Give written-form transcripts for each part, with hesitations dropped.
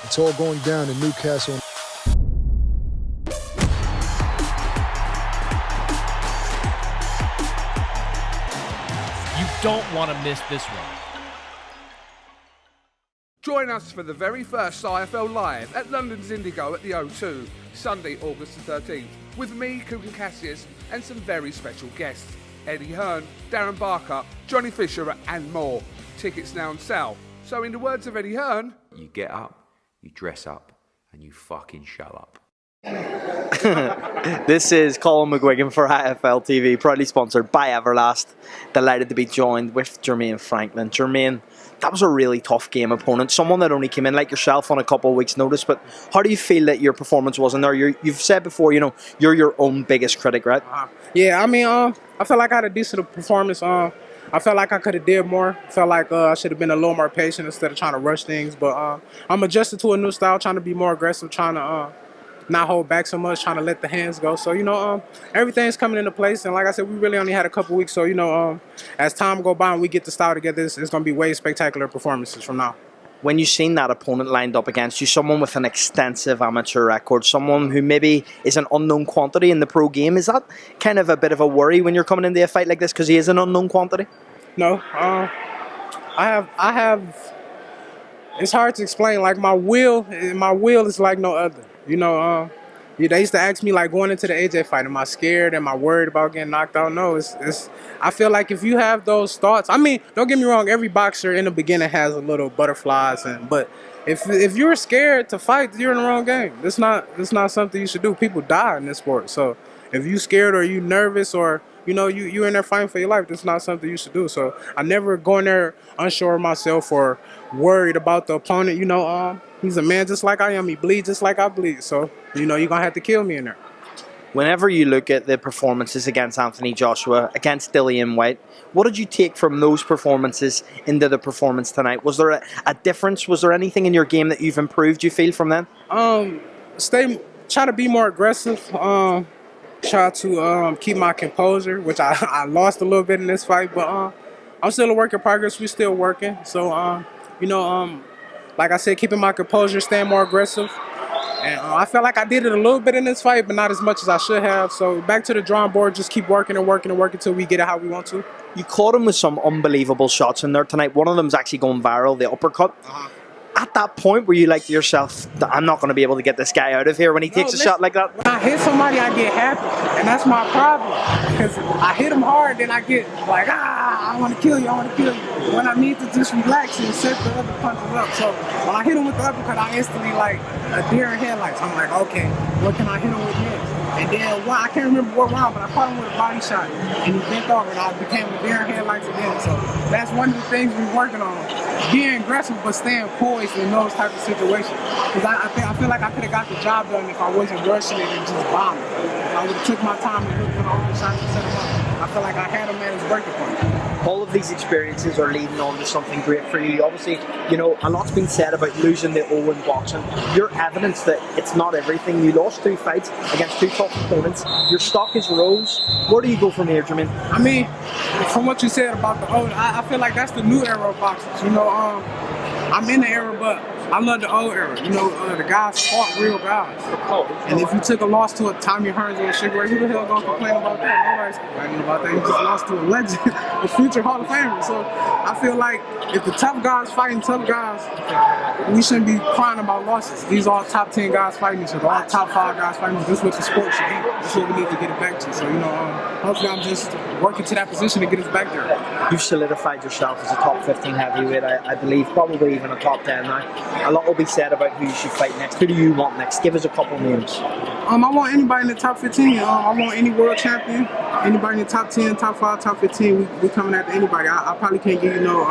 It's all going down in Newcastle. You don't want to miss this one. Join us for the very first IFL Live at London's Indigo at the O2, Sunday, August the 13th, with me, Kugan Cassius, and some very special guests. Eddie Hearn, Darren Barker, Johnny Fisher, and more. Tickets now on sale. So in the words of Eddie Hearn, you get up, you dress up, and you fucking show up. This is Colm McGuigan for IFL TV, proudly sponsored by Everlast. Delighted to be joined with Jermaine Franklin. Jermaine, that was a really tough game opponent, someone that only came in like yourself on a couple of weeks' notice, but how do you feel that your performance was in there? You've said before, you're your own biggest critic, right? Yeah, I mean, I felt like I had a decent performance. I felt like I could have did more. I felt like I should have been a little more patient instead of trying to rush things, but I'm adjusted to a new style, trying to be more aggressive, trying to not hold back so much, trying to let the hands go. So, everything's coming into place. And like I said, we really only had a couple weeks. So, as time go by and we get the style together, it's going to be way spectacular performances from now. When you've seen that opponent lined up against you, someone with an extensive amateur record, someone who maybe is an unknown quantity in the pro game, is that kind of a bit of a worry when you're coming into a fight like this because he is an unknown quantity? No. I have, it's hard to explain. Like my will is like no other. They used to ask me, like, going into the AJ fight, am I scared? Am I worried about getting knocked out? No, I feel like if you have those thoughts, I mean, don't get me wrong, every boxer in the beginning has a little butterflies, but if you're scared to fight, you're in the wrong game. It's not something you should do. People die in this sport. So if you're scared or you nervous or you're in there fighting for your life, that's not something you should do. So I never go in there unsure of myself or worried about the opponent. He's a man just like I am. He bleeds just like I bleed. So, you're going to have to kill me in there. Whenever you look at the performances against Anthony Joshua, against Dillian White, what did you take from those performances into the performance tonight? Was there a difference? Was there anything in your game that you've improved, you feel, from then? Try to be more aggressive. Try to keep my composure, which I lost a little bit in this fight, but I'm still a work in progress. We're still working. So, like I said, keeping my composure, staying more aggressive. And I felt like I did it a little bit in this fight, but not as much as I should have. So back to the drawing board, just keep working and working and working until we get it how we want to. You caught him with some unbelievable shots in there tonight. One of them's actually going viral, the uppercut. At that point, were you like to yourself, I'm not going to be able to get this guy out of here when he takes a shot like that? When I hit somebody, I get happy, and that's my problem. Because I hit him hard, then I get like, I want to kill you, When I need to just relax and set the other punches up. So when I hit him with the uppercut, I instantly like a deer in headlights. I'm like, okay, what can I hit him with next? And then I can't remember what round, but I caught him with a body shot, and he bent over, and I became a deer in headlights again. So that's one of the things we're working on, being aggressive but staying poised in those type of situations. Because I feel like I could have got the job done if I wasn't rushing it and just bombing. If I would have took my time and looked for the open shots and set them up, I feel like I had a man who's working for me. All of these experiences are leading on to something great for you. Obviously, a lot's been said about losing the O in boxing. You're evidence that it's not everything. You lost 2 fights against 2 tough opponents. Your stock is rose. Where do you go from here, Jermaine? I mean, from what you said about the O, I feel like that's the new era of boxing. I'm in the era, but I love the old era. The guys fought real guys. And if you took a loss to a Tommy Hearns or a Sugar Ray, who the hell gonna complain about that? Nobody's complaining about that. You just lost to a legend, a future Hall of Famer. So I feel like if the tough guys fighting tough guys, we shouldn't be crying about losses. These are all top 10 guys fighting each other, all top 5 guys fighting each other. This is what the sport should be. This is what we need to get it back to. So, hopefully I'm just working to that position to get us back there. You've solidified yourself as a top 15 heavyweight, I believe, probably even a top 10 now. A lot will be said about who you should fight next. Who do you want next? Give us a couple names. I want anybody in the top 15. I want any world champion. Anybody in the top 10, top 5, top 15. We coming after anybody. I probably can't give you no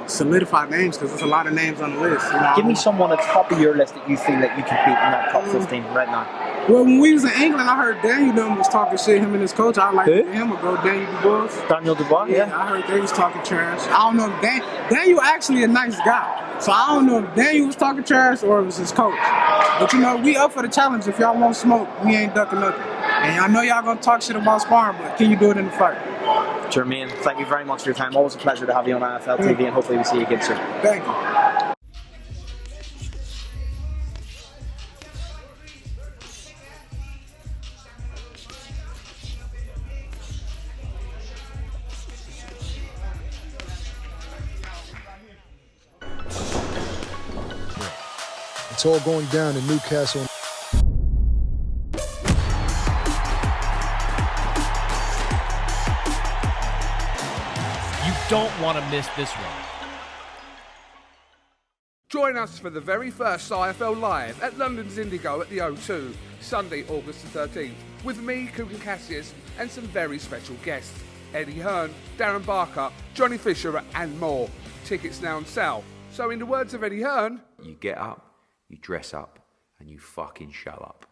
solidified names because there's a lot of names on the list. Give me someone at the top of your list that you feel that you can beat in that top 15 right now. Well, when we was in England, I heard Daniel was talking shit, him and his coach. I like him a go, Daniel Dubois. Daniel Dubois, yeah. I heard they was talking trash. I don't know if Daniel actually a nice guy. So I don't know if Daniel was talking trash or it was his coach. But we up for the challenge. If y'all want smoke, we ain't ducking nothing. And I know y'all gonna talk shit about sparring, but can you do it in the fight? Jermaine, thank you very much for your time. Always a pleasure to have you on IFL TV, and hopefully we see you again soon. Thank you. It's all going down in Newcastle. You don't want to miss this one. Join us for the very first IFL Live at London's Indigo at the O2, Sunday, August the 13th, with me, Kugan Cassius, and some very special guests. Eddie Hearn, Darren Barker, Johnny Fisher, and more. Tickets now on sale. So in the words of Eddie Hearn, You get up, you dress up, and you fucking show up.